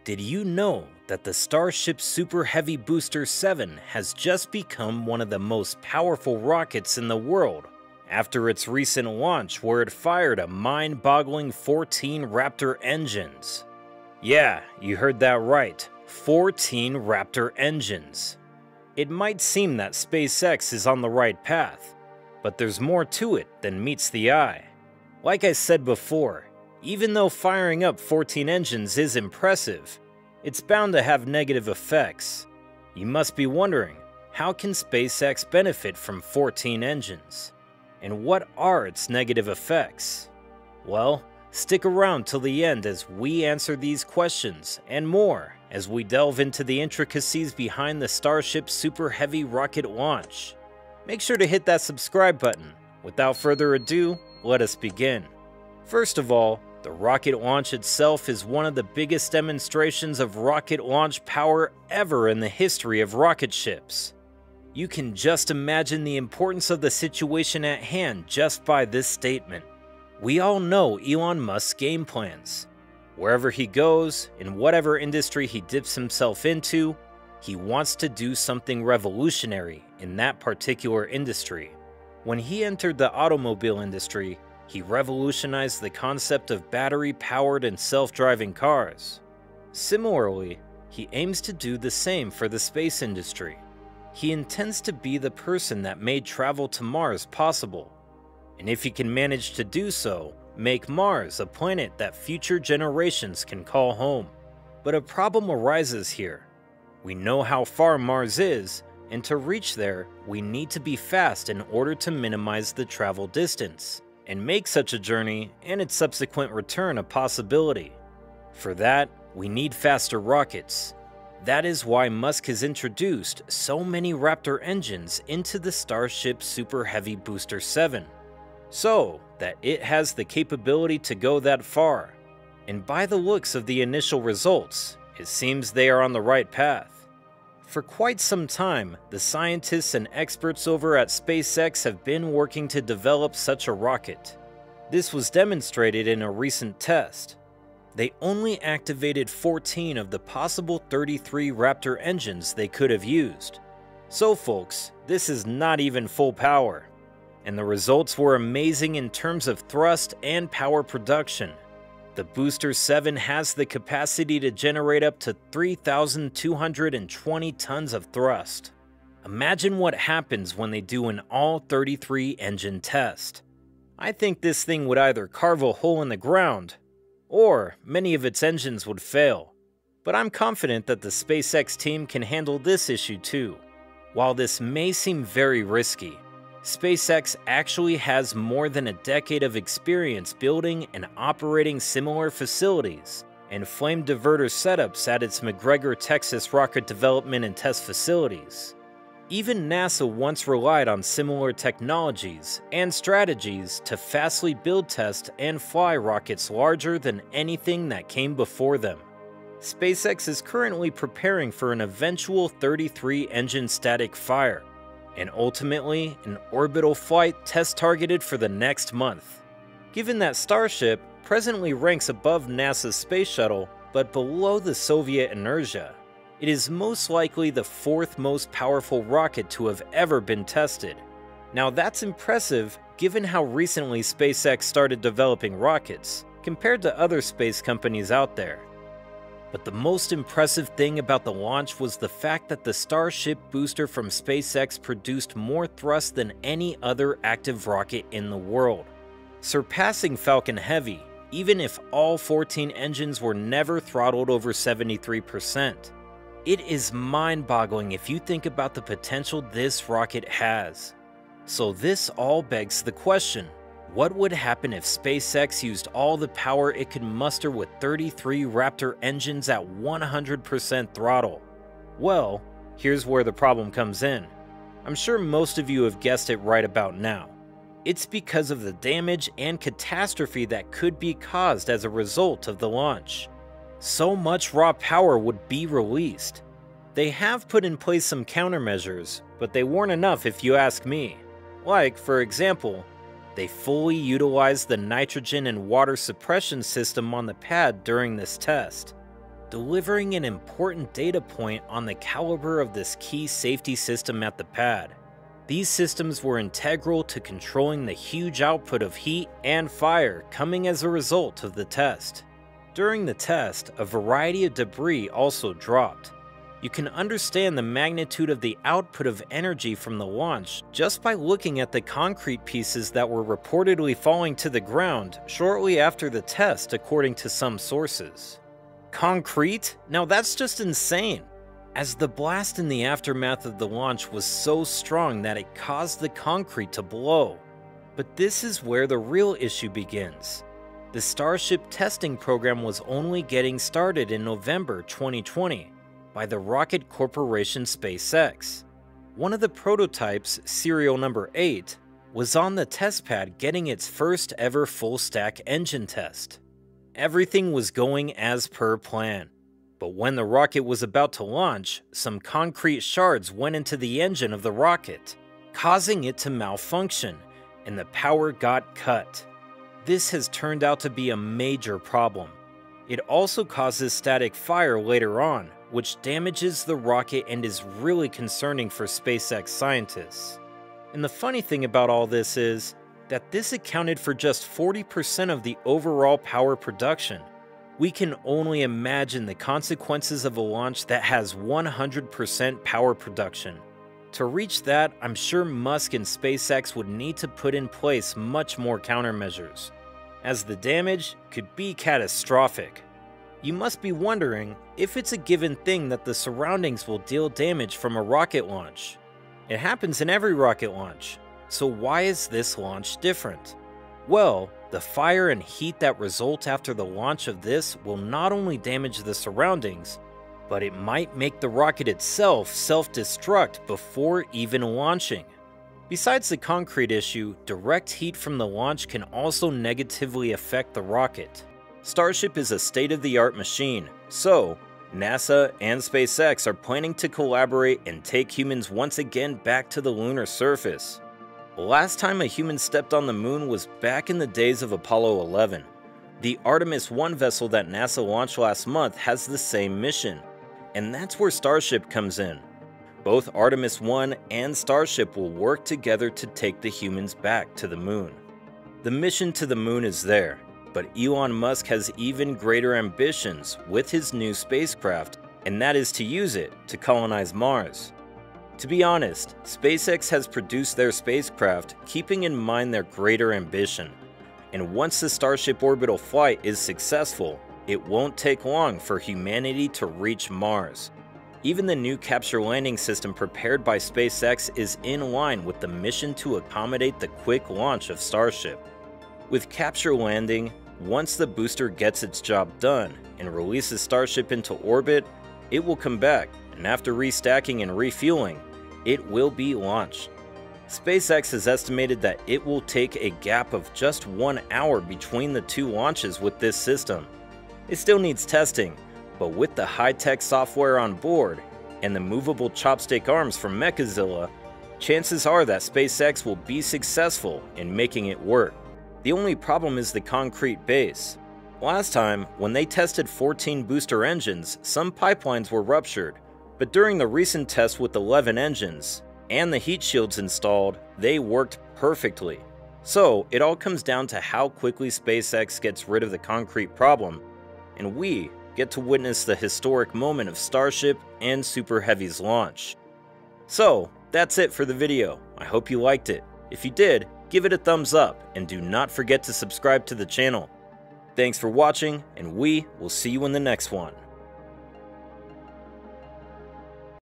Did you know that the Starship Super Heavy Booster 7 has just become one of the most powerful rockets in the world after its recent launch where it fired a mind-boggling 14 Raptor engines? Yeah, you heard that right, 14 Raptor engines. It might seem that SpaceX is on the right path, but there's more to it than meets the eye. Like I said before, even though firing up 14 engines is impressive, it's bound to have negative effects. You must be wondering, how can SpaceX benefit from 14 engines? And what are its negative effects? Well, stick around till the end as we answer these questions and more as we delve into the intricacies behind the Starship Super Heavy rocket launch. Make sure to hit that subscribe button. Without further ado, let us begin. First of all, the rocket launch itself is one of the biggest demonstrations of rocket launch power ever in the history of rocket ships. You can just imagine the importance of the situation at hand just by this statement. We all know Elon Musk's game plans. Wherever he goes, in whatever industry he dips himself into, he wants to do something revolutionary in that particular industry. When he entered the automobile industry, he revolutionized the concept of battery-powered and self-driving cars. Similarly, he aims to do the same for the space industry. He intends to be the person that made travel to Mars possible. And if he can manage to do so, make Mars a planet that future generations can call home. But a problem arises here. We know how far Mars is, and to reach there, we need to be fast in order to minimize the travel distance and make such a journey and its subsequent return a possibility. For that, we need faster rockets. That is why Musk has introduced so many Raptor engines into the Starship Super Heavy Booster 7, so that it has the capability to go that far. And by the looks of the initial results, it seems they are on the right path. For quite some time, the scientists and experts over at SpaceX have been working to develop such a rocket. This was demonstrated in a recent test. They only activated 14 of the possible 33 Raptor engines they could have used. So folks, this is not even full power. And the results were amazing in terms of thrust and power production. The Booster 7 has the capacity to generate up to 3,220 tons of thrust. Imagine what happens when they do an all 33 engine test. I think this thing would either carve a hole in the ground, or many of its engines would fail. But I'm confident that the SpaceX team can handle this issue too. While this may seem very risky, SpaceX actually has more than a decade of experience building and operating similar facilities and flame diverter setups at its McGregor, Texas rocket development and test facilities. Even NASA once relied on similar technologies and strategies to fastly build, test, and fly rockets larger than anything that came before them. SpaceX is currently preparing for an eventual 33-engine static fire, and ultimately an orbital flight test targeted for the next month. Given that Starship presently ranks above NASA's space shuttle but below the Soviet inertia, it is most likely the fourth most powerful rocket to have ever been tested. Now that's impressive given how recently SpaceX started developing rockets compared to other space companies out there. But the most impressive thing about the launch was the fact that the Starship booster from SpaceX produced more thrust than any other active rocket in the world, surpassing Falcon Heavy, even if all 14 engines were never throttled over 73%. It is mind-boggling if you think about the potential this rocket has. So this all begs the question, what would happen if SpaceX used all the power it could muster with 33 Raptor engines at 100% throttle? Well, here's where the problem comes in. I'm sure most of you have guessed it right about now. It's because of the damage and catastrophe that could be caused as a result of the launch. So much raw power would be released. They have put in place some countermeasures, but they weren't enough if you ask me. Like, for example, they fully utilized the nitrogen and water suppression system on the pad during this test. delivering an important data point on the caliber of this key safety system at the pad. These systems were integral to controlling the huge output of heat and fire coming as a result of the test. During the test, a variety of debris also dropped. You can understand the magnitude of the output of energy from the launch just by looking at the concrete pieces that were reportedly falling to the ground shortly after the test, according to some sources. Concrete? Now that's just insane, as the blast in the aftermath of the launch was so strong that it caused the concrete to blow. But this is where the real issue begins. The Starship testing program was only getting started in November 2020 by the rocket corporation SpaceX. One of the prototypes, serial number 8, was on the test pad getting its first ever full-stack engine test. Everything was going as per plan. But when the rocket was about to launch, some concrete shards went into the engine of the rocket, causing it to malfunction, and the power got cut. This has turned out to be a major problem. It also causes static fire later on, which damages the rocket and is really concerning for SpaceX scientists. And the funny thing about all this is that this accounted for just 40% of the overall power production. We can only imagine the consequences of a launch that has 100% power production. To reach that, I'm sure Musk and SpaceX would need to put in place much more countermeasures, as the damage could be catastrophic. You must be wondering if it's a given thing that the surroundings will deal damage from a rocket launch. It happens in every rocket launch, so why is this launch different? Well, the fire and heat that result after the launch of this will not only damage the surroundings, but it might make the rocket itself self-destruct before even launching. Besides the concrete issue, direct heat from the launch can also negatively affect the rocket. Starship is a state-of-the-art machine, so NASA and SpaceX are planning to collaborate and take humans once again back to the lunar surface. The last time a human stepped on the moon was back in the days of Apollo 11. The Artemis 1 vessel that NASA launched last month has the same mission, and that's where Starship comes in. Both Artemis 1 and Starship will work together to take the humans back to the moon. The mission to the moon is there, but Elon Musk has even greater ambitions with his new spacecraft, and that is to use it to colonize Mars. To be honest, SpaceX has produced their spacecraft keeping in mind their greater ambition, and once the Starship orbital flight is successful, it won't take long for humanity to reach Mars. Even the new capture landing system prepared by SpaceX is in line with the mission to accommodate the quick launch of Starship. With capture landing, once the booster gets its job done and releases Starship into orbit, it will come back, and after restacking and refueling, it will be launched. SpaceX has estimated that it will take a gap of just 1 hour between the two launches with this system. It still needs testing, but with the high-tech software on board and the movable chopstick arms from Mechazilla, chances are that SpaceX will be successful in making it work. The only problem is the concrete base. Last time, when they tested 14 booster engines, some pipelines were ruptured, but during the recent test with 11 engines and the heat shields installed, they worked perfectly. So it all comes down to how quickly SpaceX gets rid of the concrete problem, and we get to witness the historic moment of Starship and Super Heavy's launch. So that's it for the video. I hope you liked it. If you did, give it a thumbs up and do not forget to subscribe to the channel. Thanks for watching, and we will see you in the next one.